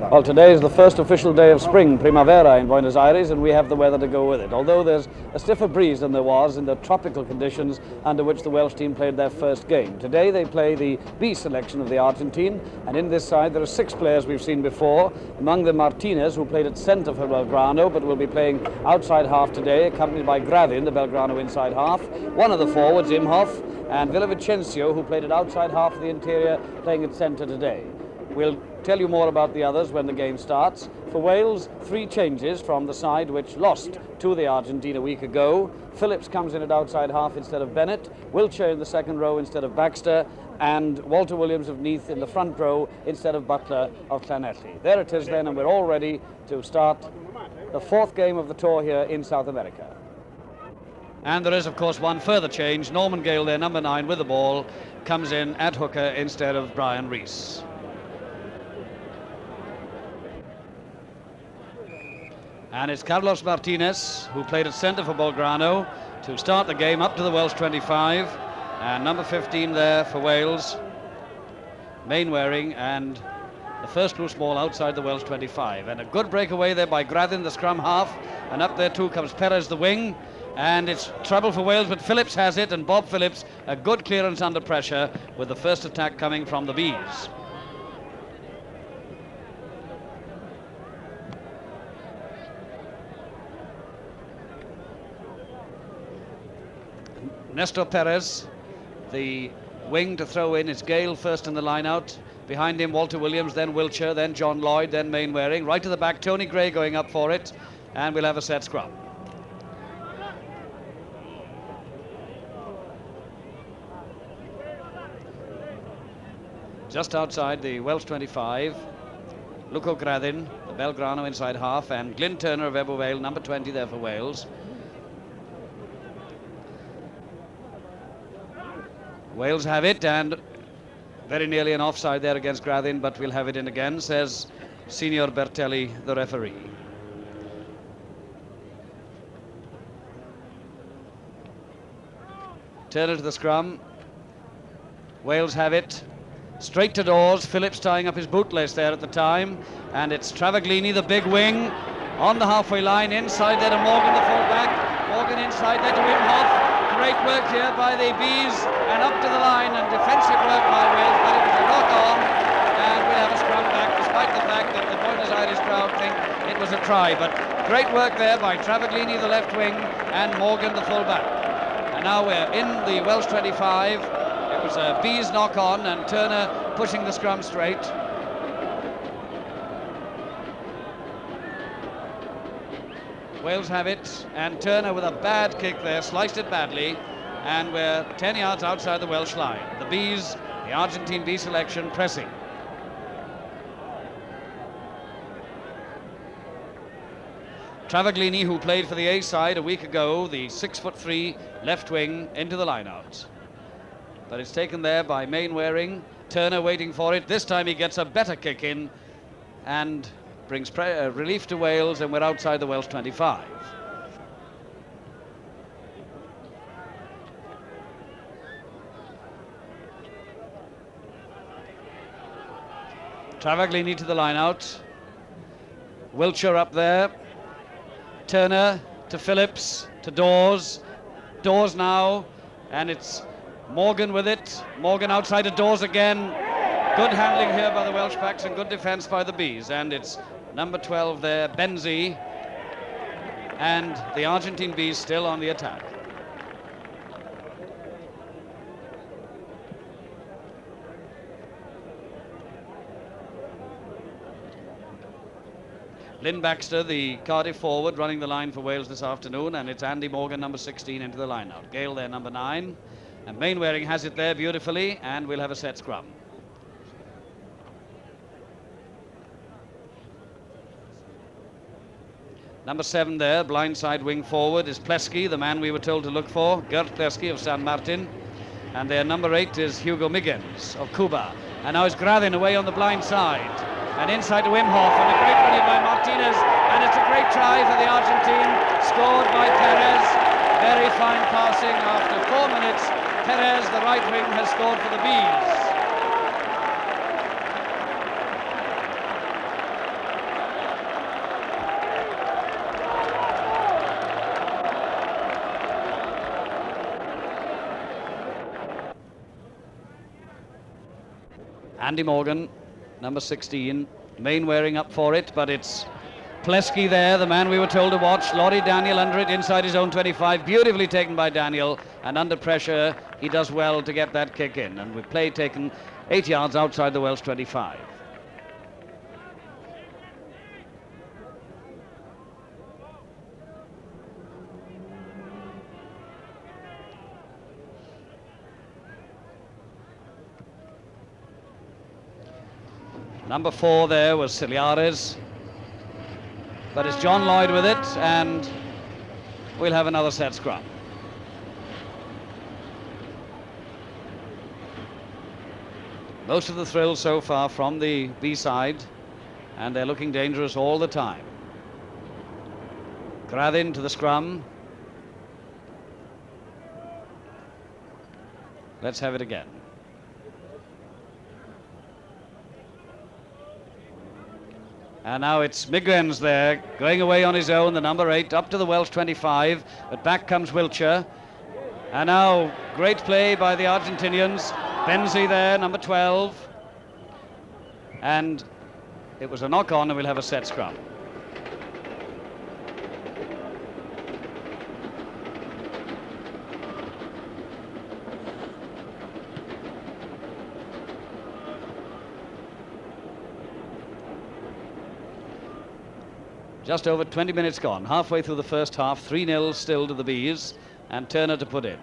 Well, today is the first official day of spring, primavera, in Buenos Aires, and we have the weather to go with it. Although there's a stiffer breeze than there was in the tropical conditions under which the Welsh team played their first game. Today they play the B selection of the Argentine, and in this side there are 6 players we've seen before. Among them Martinez, who played at centre for Belgrano, but will be playing outside half today, accompanied by Gradin, the Belgrano inside half. One of the forwards, Imhoff, and Villavicencio, who played at outside half of the interior, playing at centre today. We'll tell you more about the others when the game starts. For Wales, 3 changes from the side which lost to the Argentina a week ago. Phillips comes in at outside half instead of Bennett, Wiltshire in the second row instead of Baxter, and Walter Williams of Neath in the front row instead of Butler of Llanelli. There it is then, and we're all ready to start the 4th game of the tour here in South America. And there is, of course, one further change. Norman Gale, their number 9 with the ball, comes in at hooker instead of Brian Rees. And it's Carlos Martinez, who played at centre for Belgrano, to start the game up to the Welsh 25. And number 15 there for Wales, Mainwaring, and the first loose ball outside the Welsh 25. And a good breakaway there by Gradin, the scrum half. And up there too comes Perez, the wing. And it's trouble for Wales, but Phillips has it, and Bob Phillips, a good clearance under pressure, with the first attack coming from the Bees. Nestor Perez, the wing to throw in. It's Gale first in the line out. Behind him, Walter Williams, then Wiltshire, then John Lloyd, then Mainwaring. Right to the back, Tony Gray going up for it. And we'll have a set scrum. Just outside the Welsh 25, Luco Gradin, the Belgrano inside half, and Glyn Turner of Ebervale, number 20 there for Wales. Wales have it, and very nearly an offside there against Gradin, but we'll have it in again, says Signor Bertelli, the referee. Turner to the scrum. Wales have it. Straight to Dawes. Phillips tying up his bootlace there at the time. And it's Travaglini, the big wing, on the halfway line. Inside there to Morgan, the fullback. Morgan inside there to Imhoff. Great work here by the Bees, and up to the line, and defensive work by Wales, but it was a knock on, and we'll have a scrum back, despite the fact that the Buenos Aires crowd think it was a try. But great work there by Travaglini, the left wing, and Morgan, the fullback. And now we're in the Welsh 25. It was a Bees knock on, and Turner pushing the scrum straight. Wales have it, and Turner with a bad kick there, sliced it badly, and we're 10 yards outside the Welsh line. The Bees, the Argentine B selection, pressing. Travaglini, who played for the A side a week ago, the 6'3" left wing, into the line-out. But it's taken there by Mainwaring. Turner waiting for it. This time he gets a better kick in, and brings relief to Wales, and we're outside the Welsh 25. Travaglini to the line out. Wiltshire up there. Turner to Phillips, to Dawes. Dawes now, and it's Morgan with it. Morgan outside of Dawes again. Good handling here by the Welsh backs, and good defence by the Bees. And it's number 12 there, Benzi, and the Argentine Bees still on the attack. Lynn Baxter, the Cardiff forward, running the line for Wales this afternoon, and it's Andy Morgan, number 16, into the line out. Gale there, number 9, and Mainwaring has it there beautifully, and we'll have a set scrum. Number 7 there, blindside wing forward, is Plesky, the man we were told to look for, Gert Plesky of San Martin. And their number 8 is Hugo Miggins of Cuba. And now it's Gradin away on the blind side. And inside to Imhoff, and a great run by Martinez. And it's a great try for the Argentine, scored by Perez. Very fine passing after 4 minutes. Perez, the right wing, has scored for the Bees. Andy Morgan, number 16, Mainwaring up for it, but it's Plesky there, the man we were told to watch. Laurie Daniel under it, inside his own 25, beautifully taken by Daniel, and under pressure he does well to get that kick in, and with play taken 8 yards outside the Welsh 25. Number 4 there was Ciliares, but it's John Lloyd with it, and we'll have another set scrum. Most of the thrill so far from the B side, and they're looking dangerous all the time. Grathin to the scrum. Let's have it again. And now it's Miguens there, going away on his own, the number 8, up to the Welsh 25, but back comes Wiltshire. And now, great play by the Argentinians. Benzi there, number 12. And it was a knock-on, and we'll have a set scrum. Just over 20 minutes gone, halfway through the first half, 3-0 still to the Bees, and Turner to put in.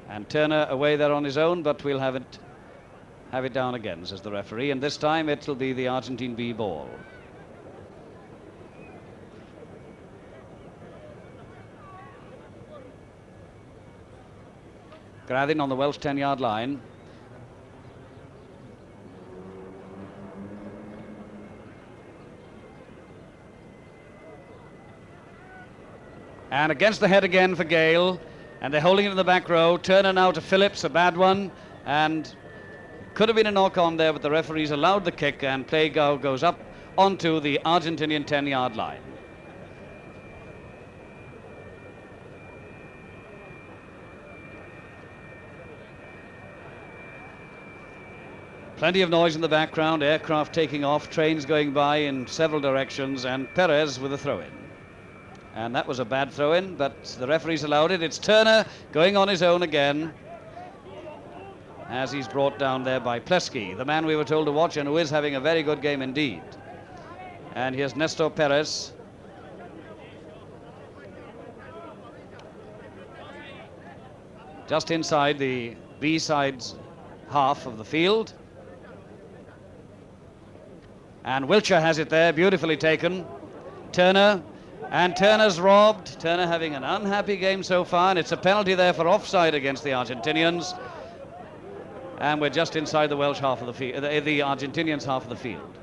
And Turner away there on his own, but we'll have it down again, says the referee, and this time it'll be the Argentine B ball. Grathin on the Welsh 10-yard line. And against the head again for Gale, and they're holding it in the back row. Turner now to Phillips, a bad one, and could have been a knock-on there, but the referees allowed the kick, and play goes up onto the Argentinian 10-yard line. Plenty of noise in the background, aircraft taking off, trains going by in several directions, and Perez with a throw-in. And that was a bad throw-in, but the referees allowed it. It's Turner going on his own again, as he's brought down there by Plesky, the man we were told to watch and who is having a very good game indeed. And here's Nestor Perez. Just inside the B-side's half of the field. And Wiltshire has it there, beautifully taken. Turner. And Turner's robbed. Turner having an unhappy game so far, and it's a penalty there for offside against the Argentinians. And we're just inside the Welsh half of the field, the Argentinians half of the field.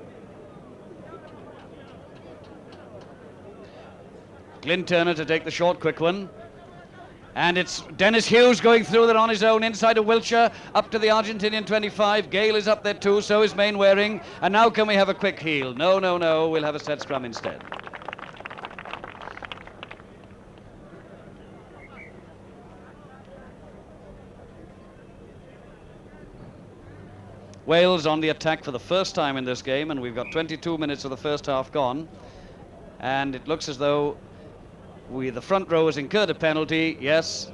Glyn Turner to take the short, quick one. And it's Dennis Hughes going through there on his own, inside of Wiltshire, up to the Argentinian 25. Gale is up there too, so is Mainwaring. And now can we have a quick heel? No, no, no, we'll have a set scrum instead. Wales on the attack for the first time in this game, and we've got 22 minutes of the first half gone, and it looks as though the front row has incurred a penalty, yes,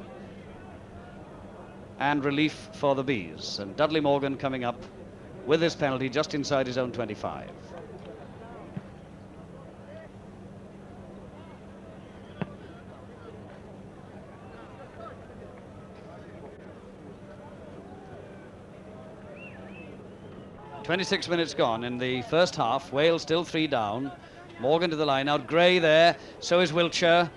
and relief for the Bees, and Dudley Morgan coming up with his penalty just inside his own 25. "26 minutes gone in the first half. Wales still 3 down. Morgan to the line out. Gray there. So is Wiltshire.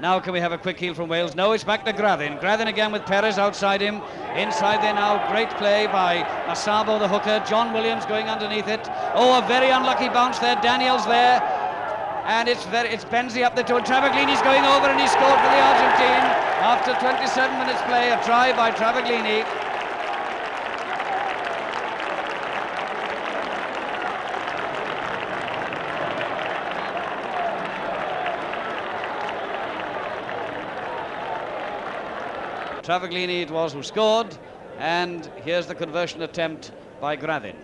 Now can we have a quick heel from Wales? No, it's back to Grathin. Grathin again with Perez outside him. Inside there now. Great play by Asabo, the hooker. John Williams going underneath it. Oh, a very unlucky bounce there. Daniel's there. And it's Benzi up there too. Travaglini's going over, and he scored for the Argentine. After 27 minutes play, a try by Travaglini. Travaglini it was who scored, And here's the conversion attempt by Gravin.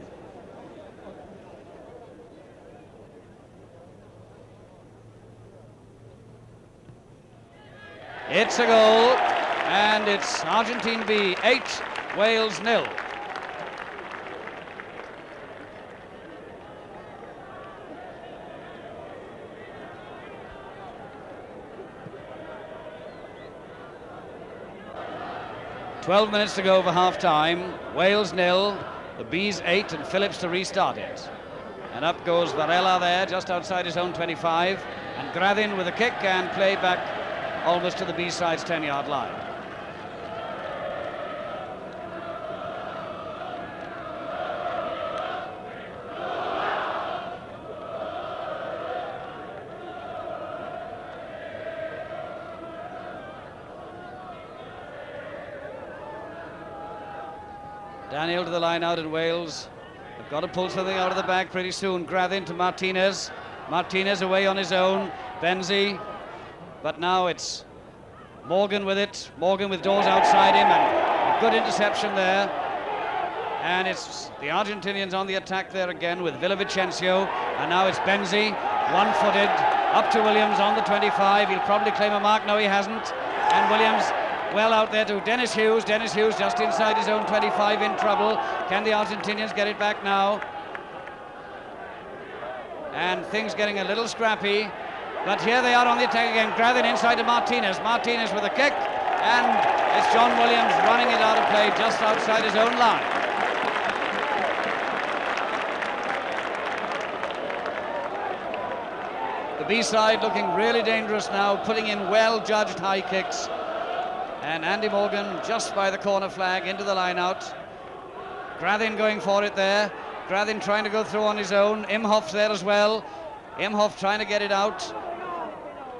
It's a goal, and it's Argentine B 8, Wales 0. "12 minutes to go for half-time. Wales 0, the Bees 8, and Phillips to restart it. And up goes Varela there, just outside his own 25, and Gravin with a kick and play back almost to the B-side's 10-yard line. Daniel to the line out in Wales. They've got to pull something out of the bag pretty soon. Gravin to Martinez. Martinez away on his own. Benzi. But now it's Morgan with it. Morgan with Dawes outside him, and a good interception there. And it's the Argentinians on the attack there again with Villavicencio. And now it's Benzi, one-footed, up to Williams on the 25. He'll probably claim a mark. No, he hasn't. And Williams well out there to Dennis Hughes. Dennis Hughes just inside his own 25 in trouble. Can the Argentinians get it back now? And things getting a little scrappy. But here they are on the attack again. Gravin inside to Martinez. Martinez with a kick. And it's John Williams running it out of play just outside his own line. The B-side looking really dangerous now, putting in well-judged high kicks. And Andy Morgan just by the corner flag into the line out. Gravin going for it there. Gravin trying to go through on his own. Imhoff's there as well. Imhoff trying to get it out.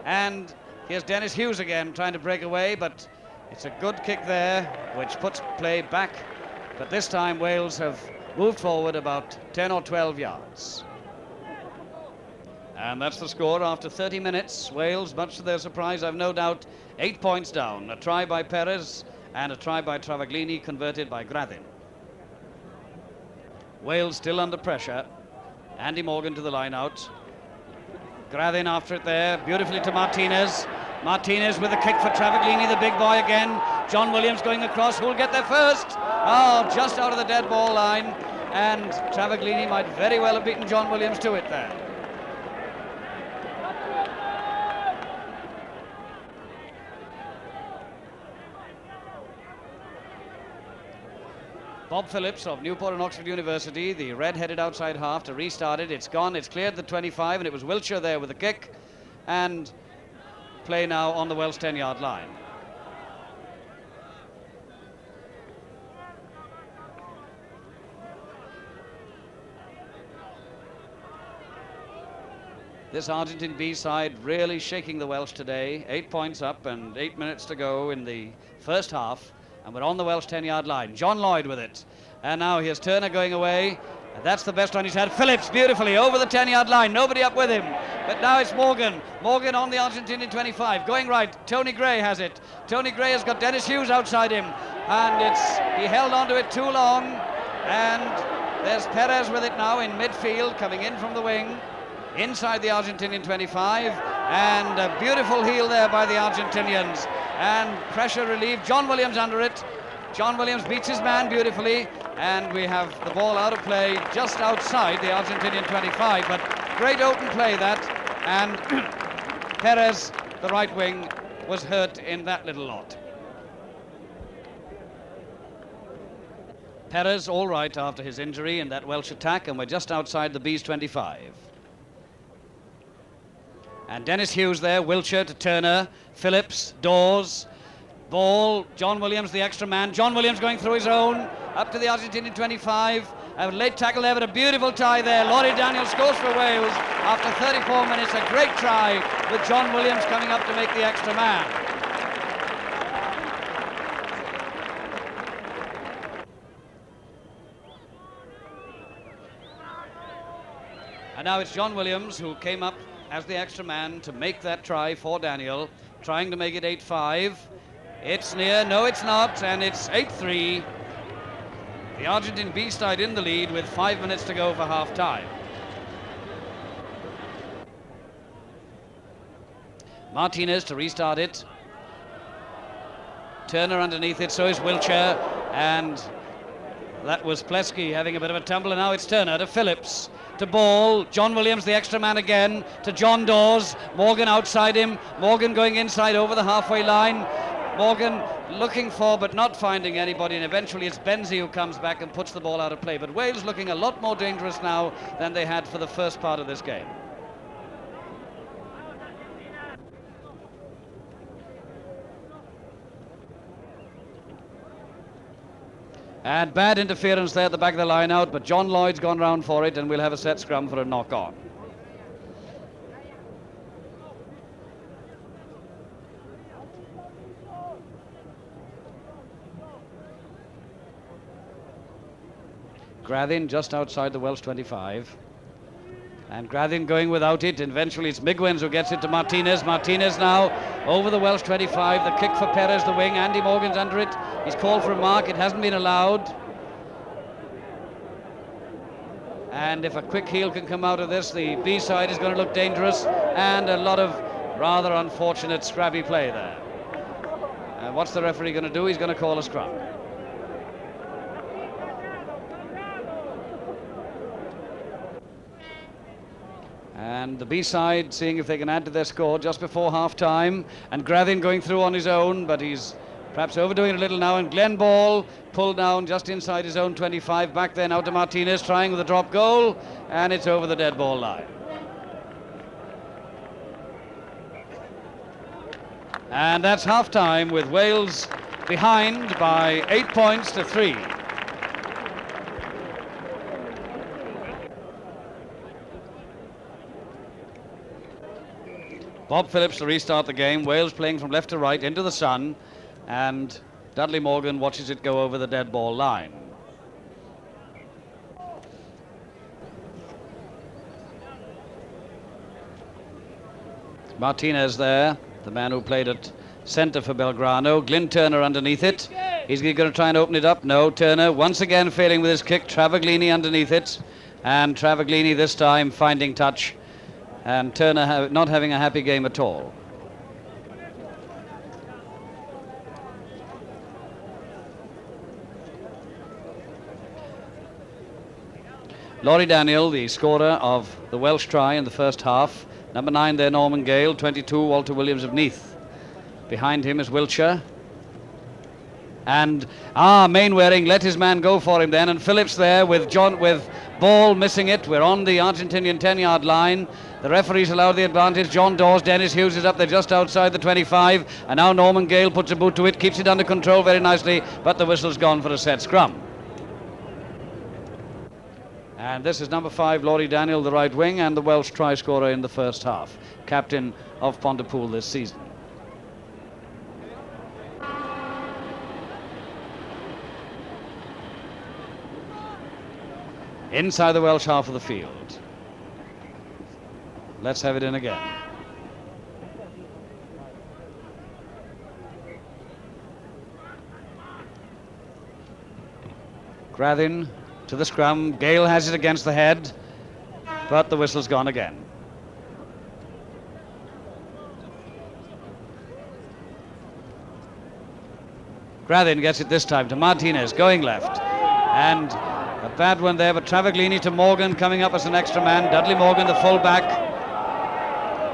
And here's Dennis Hughes again trying to break away, but it's a good kick there, which puts play back. But this time Wales have moved forward about 10 or 12 yards. And that's the score after 30 minutes. Wales, much to their surprise, I've no doubt, 8 points down. A try by Perez and a try by Travaglini, converted by Gravin. Wales still under pressure. Andy Morgan to the line out. Gravin after it there, beautifully to Martinez. Martinez with a kick for Travaglini, the big boy again. John Williams going across, who'll get there first? Oh, just out of the dead ball line. And Travaglini might very well have beaten John Williams to it there. Bob Phillips of Newport and Oxford University, the red-headed outside half, to restart it. It's gone, it's cleared the 25, and it was Wiltshire there with the kick. And play now on the Welsh 10-yard line. This Argentine B side really shaking the Welsh today. 8 points up and 8 minutes to go in the first half. And we're on the Welsh 10-yard line. John Lloyd with it. And now here's Turner going away. And that's the best run he's had. Phillips beautifully over the 10-yard line. Nobody up with him. But now it's Morgan. Morgan on the Argentinian 25. Going right. Tony Gray has it. Tony Gray has got Dennis Hughes outside him. And he held on to it too long. And there's Perez with it now in midfield, coming in from the wing. Inside the Argentinian 25. And a beautiful heel there by the Argentinians. And pressure relieved. John Williams under it. John Williams beats his man beautifully, and we have the ball out of play just outside the Argentinian 25, but great open play that, and Perez, the right wing, was hurt in that little lot. Perez all right after his injury in that Welsh attack, and we're just outside the Bees 25. And Dennis Hughes there, Wiltshire to Turner, Phillips, Dawes, ball, John Williams, the extra man. John Williams going through his own, up to the Argentinian 25. A late tackle there, but a beautiful tie there. Laurie Daniel scores for Wales after 34 minutes. A great try with John Williams coming up to make the extra man. And now it's John Williams who came up as the extra man to make that try for Daniel, trying to make it 8-5. It's near, no it's not, and it's 8-3. The Argentine B side in the lead with 5 minutes to go for half time. Martinez to restart it. Turner underneath it, so is Wiltshire, and that was Plesky having a bit of a tumble, and now it's Turner to Phillips, to Ball, John Williams the extra man again, to John Dawes, Morgan outside him, Morgan going inside over the halfway line, Morgan looking for but not finding anybody, and eventually it's Benzie who comes back and puts the ball out of play. But Wales looking a lot more dangerous now than they had for the first part of this game. And bad interference there at the back of the line out, but John Lloyd's gone round for it, and we'll have a set scrum for a knock-on. Grathin just outside the Welsh 25. And Grathin going without it. Eventually it's Migwens who gets it to Martinez. Martinez now over the Welsh 25. The kick for Perez, the wing. Andy Morgan's under it. He's called for a mark. It hasn't been allowed. And if a quick heel can come out of this, the B side is going to look dangerous. And a lot of rather unfortunate scrappy play there. And what's the referee going to do? He's going to call a scrum. And the B-side seeing if they can add to their score just before half-time. And Grathin going through on his own, but he's perhaps overdoing it a little now. And Glenn Ball pulled down just inside his own 25. Back there now to Martinez, trying with a drop goal. And it's over the dead ball line. And that's half-time with Wales behind by 8 points to 3. Bob Phillips to restart the game. Wales playing from left to right into the sun, and Dudley Morgan watches it go over the dead ball line. Martinez there, the man who played at centre for Belgrano. Glyn Turner underneath it. He's going to try and open it up. No, Turner once again failing with his kick. Travaglini underneath it, and Travaglini this time finding touch. And Turner not having a happy game at all. Laurie Daniel, the scorer of the Welsh try in the first half. Number 9 there, Norman Gale. 22, Walter Williams of Neath. Behind him is Wiltshire. And Mainwaring let his man go for him then, and Phillips there with Ball missing it. We're on the Argentinian 10-yard line. The referees allowed the advantage. John Dawes, Dennis Hughes is up there just outside the 25, and now Norman Gale puts a boot to it, keeps it under control very nicely, but the whistle's gone for a set scrum. And this is number 5, Laurie Daniel, the right wing, and the Welsh try scorer in the first half, captain of Pontypool this season. Inside the Welsh half of the field. Let's have it in again. Grathin to the scrum. Gale has it against the head, but the whistle's gone again. Grathin gets it this time to Martinez, going left. And a bad one there, but Travaglini to Morgan coming up as an extra man. Dudley Morgan, the full-back.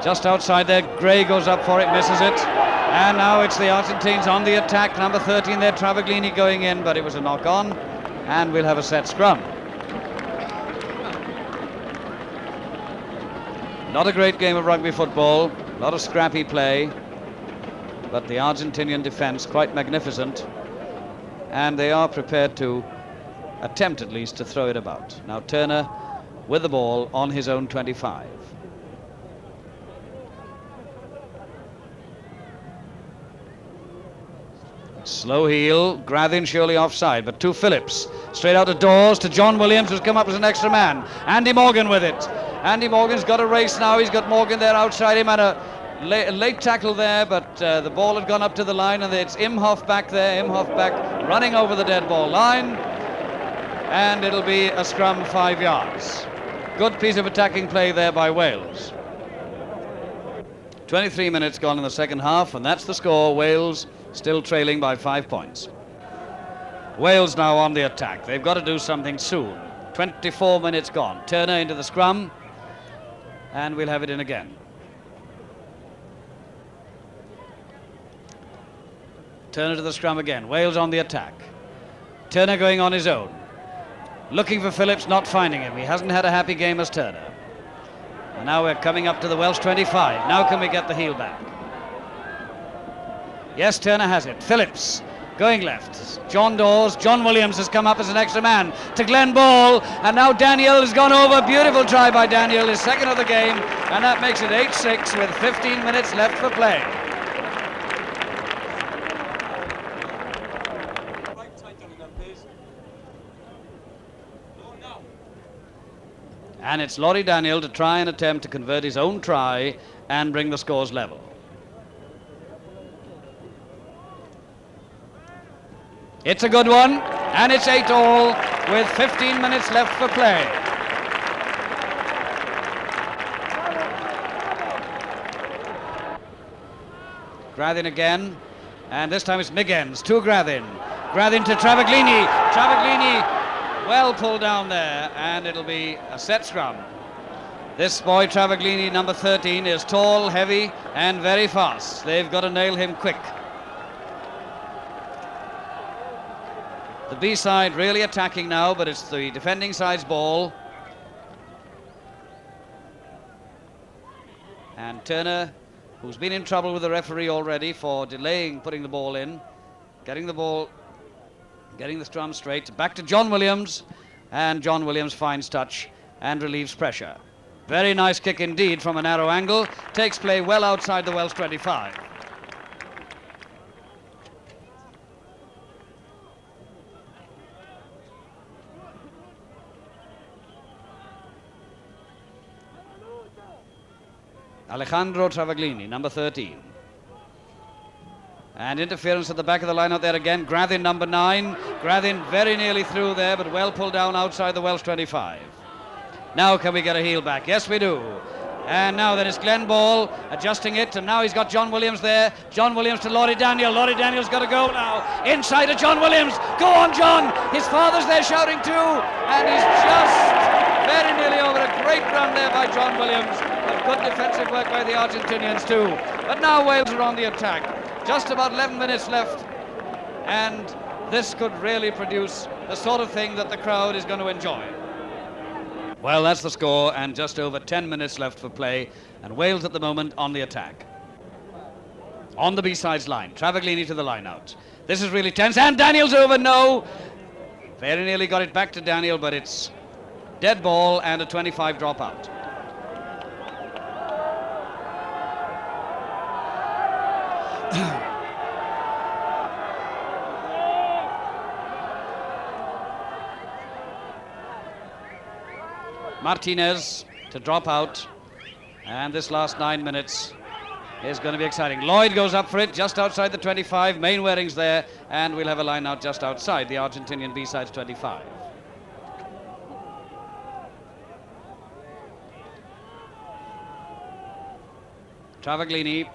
Just outside there, Gray goes up for it, misses it. And now it's the Argentines on the attack. Number 13 there, Travaglini going in, but it was a knock-on. And we'll have a set scrum. Not a great game of rugby football. A lot of scrappy play. But the Argentinian defence quite magnificent. And they are prepared to attempt at least to throw it about. Now Turner with the ball on his own 25. Slow heel, Grathin surely offside, but to Phillips. Straight out of Dawes to John Williams, who's come up as an extra man. Andy Morgan with it. Andy Morgan's got a race now. He's got Morgan there outside him, and a late tackle there, but the ball had gone up to the line, and it's Imhoff back there. Imhoff back running over the dead ball line. and it'll be a scrum 5 yards. Good piece of attacking play there by Wales. 23 minutes gone in the second half, and that's the score. Wales still trailing by 5 points. Wales now on the attack. They've got to do something soon. 24 minutes gone. Turner into the scrum, and we'll have it in again. Turner to the scrum again. Wales on the attack. Turner going on his own. Looking for Phillips, not finding him. He hasn't had a happy game as Turner. And now we're coming up to the Welsh 25. Now can we get the heel back? Yes, Turner has it. Phillips going left. John Dawes. John Williams has come up as an extra man to Glenn Ball. And now Daniel has gone over. Beautiful try by Daniel, his second of the game. And that makes it 8-6 with 15 minutes left for play. And it's Laurie Daniel to try and attempt to convert his own try and bring the scores level. It's a good one, and it's 8-all with 15 minutes left for play. Grathin again, and this time it's Miggins to Grathin. Grathin to Travaglini. Travaglini well pulled down there, and it'll be a set scrum. This boy Travaglini, number 13, is tall, heavy, and very fast. They've got to nail him quick. The B side really attacking now, but it's the defending side's ball. And Turner, who's been in trouble with the referee already for delaying putting the ball in, getting the scrum straight, back to John Williams, and John Williams finds touch and relieves pressure. Very nice kick indeed from a narrow angle, takes play well outside the Welsh 25. Alejandro Travaglini, number 13. And interference at the back of the line out there again. Grathin, number 9. Grathin very nearly through there, but well pulled down outside the Welsh 25. Now can we get a heel back? Yes, we do. And now then it's Glenn Ball adjusting it, and now he's got John Williams there. John Williams to Laurie Daniel. Laurie Daniel's got to go now. Inside to John Williams. Go on, John. His father's there shouting too. And he's just very nearly over. A great run there by John Williams. But good defensive work by the Argentinians too. But now Wales are on the attack. Just about 11 minutes left, and this could really produce the sort of thing that the crowd is going to enjoy. Well, that's the score, and just over 10 minutes left for play, and Wales at the moment on the attack. On the B-sides line, Travaglini to the line-out. This is really tense, and Daniel's over, no! Very nearly got it back to Daniel, but it's dead ball and a 25 drop out. Martinez to drop out, and this last 9 minutes is going to be exciting. Lloyd goes up for it just outside the 25. Mainwaring's there, and we'll have a line out just outside the Argentinian B-sides 25. Travaglini.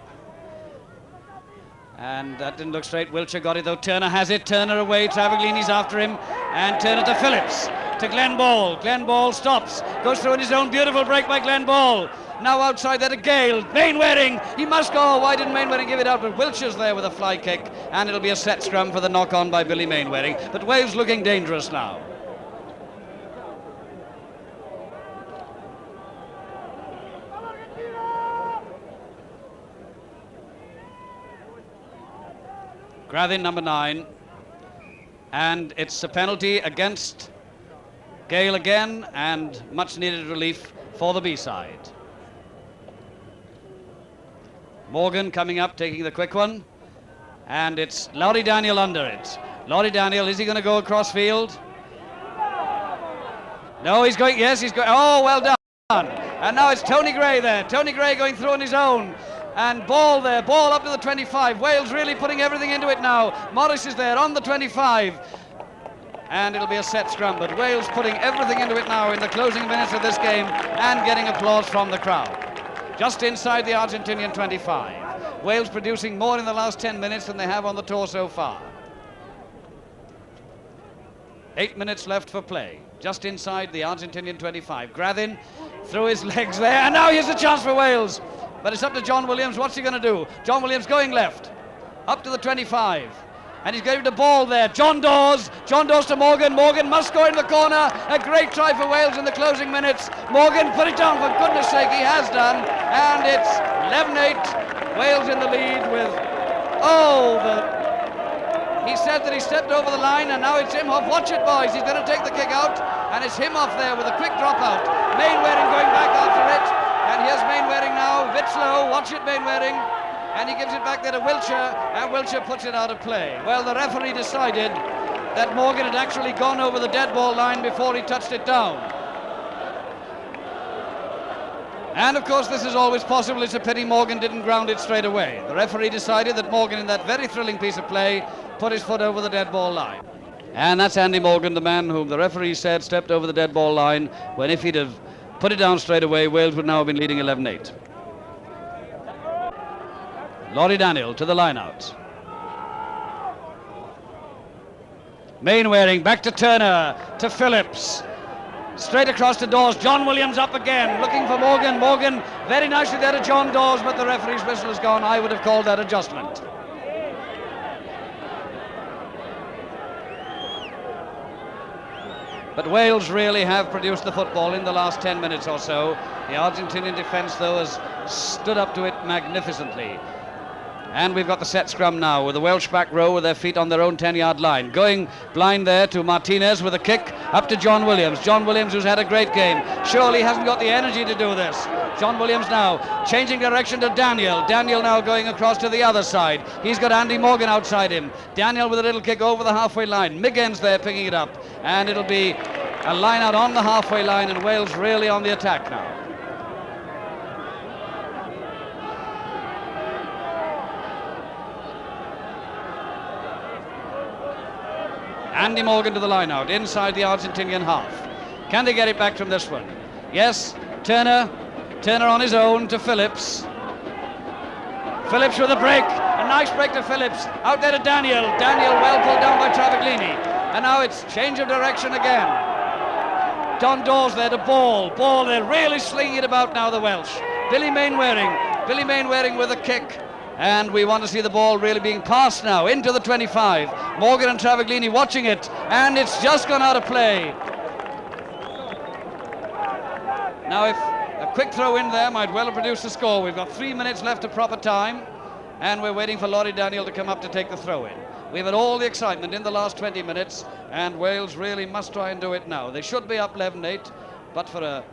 And that didn't look straight. Wiltshire got it though. Turner has it. Turner away. Travaglini's after him. And Turner to Phillips. To Glenn Ball. Glenn Ball stops. Goes through in his own. Beautiful break by Glenn Ball. Now outside there to Gale. Mainwaring. He must go. Why didn't Mainwaring give it out? But Wiltshire's there with a fly kick. And it'll be a set scrum for the knock-on by Billy Mainwaring. But Wales looking dangerous now. Grathin, number 9, and it's a penalty against Gale again, and much needed relief for the B-side. Morgan coming up, taking the quick one, and it's Laurie Daniel under it. Laurie Daniel, is he going to go across field? No, he's going, yes, he's going, oh, well done. And now it's Tony Gray there, Tony Gray going through on his own. And Ball there, Ball up to the 25. Wales really putting everything into it now. Morris is there on the 25. and it'll be a set scrum, but Wales putting everything into it now in the closing minutes of this game and getting applause from the crowd. Just inside the Argentinian 25. Wales producing more in the last 10 minutes than they have on the tour so far. 8 minutes left for play. Just inside the Argentinian 25. Grathin through his legs there, and now here's a chance for Wales. But it's up to John Williams. What's he going to do? John Williams going left, up to the 25. And he's getting the ball there. John Dawes to Morgan. Morgan must go in the corner. A great try for Wales in the closing minutes. Morgan, put it down, for goodness sake, he has done. And it's 11-8. Wales in the lead with, he said that he stepped over the line, and now it's Imhoff. Watch it, boys. He's going to take the kick out, and it's Imhoff there with a quick dropout. Mainwaring going back after it. And here's Mainwaring now. Witzlow, watch it, Mainwaring. And he gives it back there to Wiltshire, and Wiltshire puts it out of play. Well, the referee decided that Morgan had actually gone over the dead ball line before he touched it down. And of course, this is always possible. It's a pity Morgan didn't ground it straight away. The referee decided that Morgan, in that very thrilling piece of play, put his foot over the dead ball line. And that's Andy Morgan, the man whom the referee said stepped over the dead ball line, when if he'd have put it down straight away, Wales would now have been leading 11-8. Laurie Daniel to the line-out. Mainwaring back to Turner, to Phillips. Straight across to Dawes. John Williams up again, looking for Morgan. Morgan very nicely there to John Dawes, but the referee's whistle has gone. I would have called that adjustment. But Wales really have produced the football in the last 10 minutes or so. The Argentinian defence, though, has stood up to it magnificently. And we've got the set scrum now with the Welsh back row with their feet on their own 10-yard line. Going blind there to Martinez with a kick up to John Williams. John Williams, who's had a great game. Surely hasn't got the energy to do this. John Williams now changing direction to Daniel. Daniel now going across to the other side. He's got Andy Morgan outside him. Daniel with a little kick over the halfway line. Miggins there picking it up. And it'll be a line out on the halfway line, and Wales really on the attack now. Andy Morgan to the line out, inside the Argentinian half. Can they get it back from this one? Yes, Turner on his own to Phillips. Phillips with a break, a nice break to Phillips. Out there to Daniel. Daniel well pulled down by Travaglini. And now it's change of direction again. Don Dawes there to Ball. Ball, they're really slinging it about now, the Welsh. Billy Mainwaring with a kick. And we want to see the ball really being passed now into the 25. Morgan and Travaglini watching it, and it's just gone out of play. Now, if a quick throw in there might well have produced a score. We've got 3 minutes left of proper time, and we're waiting for Laurie Daniel to come up to take the throw in. We've had all the excitement in the last 20 minutes, and Wales really must try and do it now. They should be up 11-8, but for a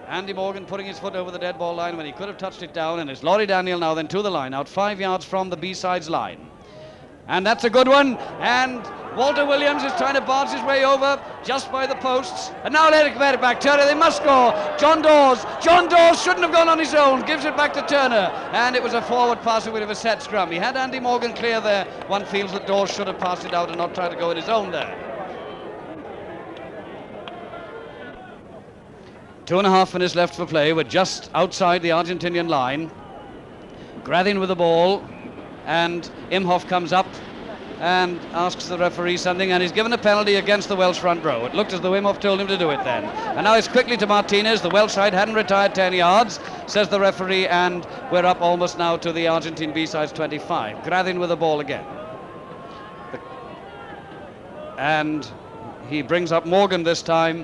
Andy Morgan putting his foot over the dead ball line when he could have touched it down, and it's Laurie Daniel now then to the line, out 5 yards from the B-sides line. And that's a good one, and Walter Williams is trying to barge his way over just by the posts, and now let it back. Turner, they must score. John Dawes shouldn't have gone on his own, gives it back to Turner, and it was a forward pass with a set scrum. He had Andy Morgan clear there. One feels that Dawes should have passed it out and not tried to go on his own there. 2.5 minutes left for play. We're just outside the Argentinian line. Grathin with the ball, and Imhoff comes up and asks the referee something, and he's given a penalty against the Welsh front row. It looked as though Imhoff told him to do it then. And now it's quickly to Martinez. The Welsh side hadn't retired 10 yards, says the referee, and we're up almost now to the Argentine B-sides 25. Grathin with the ball again. And he brings up Morgan this time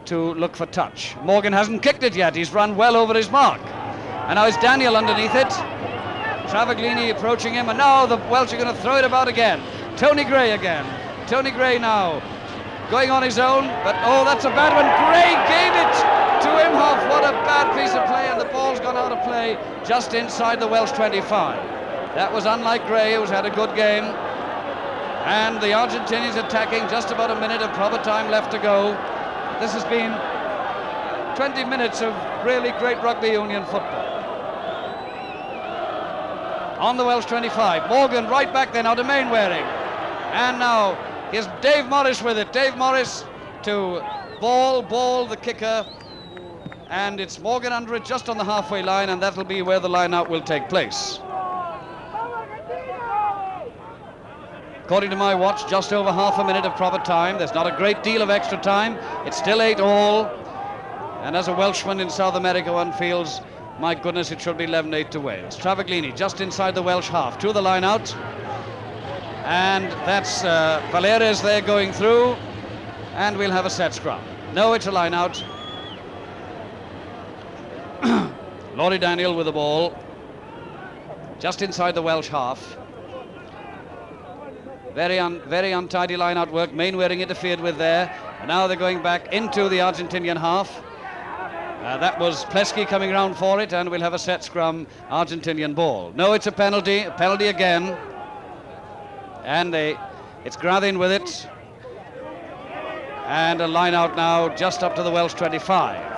to look for touch. Morgan hasn't kicked it yet. He's run well over his mark. And now it's Daniel underneath it. Travaglini approaching him, and now the Welsh are going to throw it about again. Tony Gray again. Tony Gray now going on his own, but that's a bad one. Gray gave it to Imhoff. What a bad piece of play, and the ball's gone out of play just inside the Welsh 25. That was unlike Gray, who's had a good game. And the Argentinians attacking, just about a minute of proper time left to go. This has been 20 minutes of really great rugby union football. On the Welsh 25, Morgan right back there now to Mainwaring. And now here's Dave Morris with it. Dave Morris to ball the kicker. And it's Morgan under it just on the halfway line, and that'll be where the line out will take place. According to my watch, just over half a minute of proper time. There's not a great deal of extra time. It's still 8-all. And as a Welshman in South America, one feels, my goodness, it should be 11-8 to Wales. Travaglini just inside the Welsh half, to the line out. And that's Valeres there going through. And we'll have a set scrum. No, it's a line out. Laurie Daniel with the ball. Just inside the Welsh half. Very untidy line-out work. Mainwaring interfered with there. And now they're going back into the Argentinian half. That was Plesky coming round for it, and we'll have a set scrum, Argentinian ball. No, it's a penalty again. And it's Grathin with it. And a line-out now just up to the Welsh 25.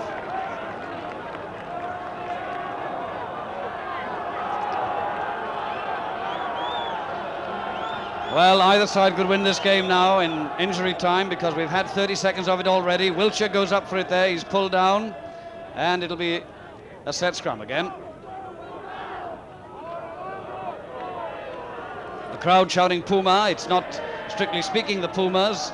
Well, either side could win this game now in injury time because we've had 30 seconds of it already. Wiltshire goes up for it there. He's pulled down. And it'll be a set scrum again. The crowd shouting Puma. It's not, strictly speaking, the Pumas.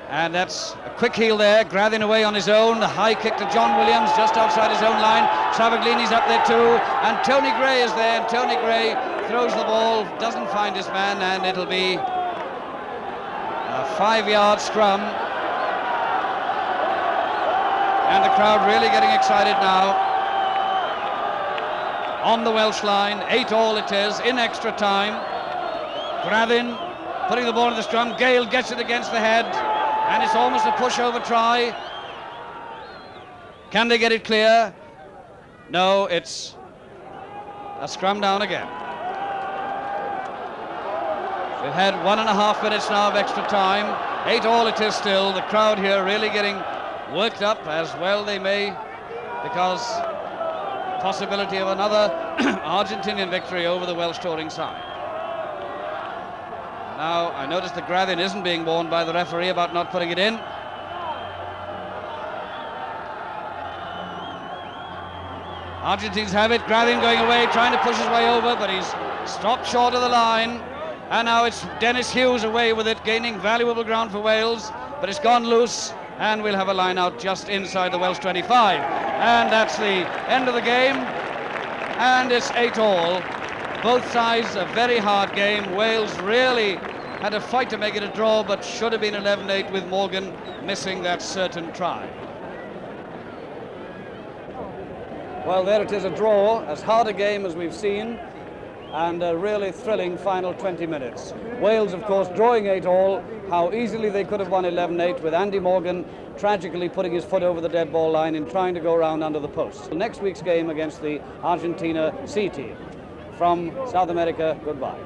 And that's a quick heel there. Grathin away on his own. The high kick to John Williams just outside his own line. Travaglini's up there too. And Tony Gray is there. And Tony Gray throws the ball, doesn't find his man, and it'll be a 5-yard scrum. And the crowd really getting excited now. On the Welsh line, 8-all it is, in extra time. Grathin putting the ball in the scrum. Gale gets it against the head, and it's almost a pushover try. Can they get it clear? No, it's a scrum down again. We've had 1.5 minutes now of extra time. 8-all it is still. The crowd here really getting worked up, as well they may, because possibility of another Argentinian victory over the Welsh touring side. Now, I notice the Grathin isn't being warned by the referee about not putting it in. Argentines have it. Grathin going away, trying to push his way over, but he's stopped short of the line. And now it's Dennis Hughes away with it, gaining valuable ground for Wales, but it's gone loose, and we'll have a line out just inside the Welsh 25. And that's the end of the game, and it's 8-all. Both sides a very hard game. Wales really had a fight to make it a draw, but should have been 11-8 with Morgan missing that certain try. Well, there it is, a draw, as hard a game as we've seen, and a really thrilling final 20 minutes. Wales, of course, drawing 8-all. How easily they could have won 11-8 with Andy Morgan tragically putting his foot over the dead ball line and trying to go around under the post. Next week's game against the Argentina C team. From South America, goodbye.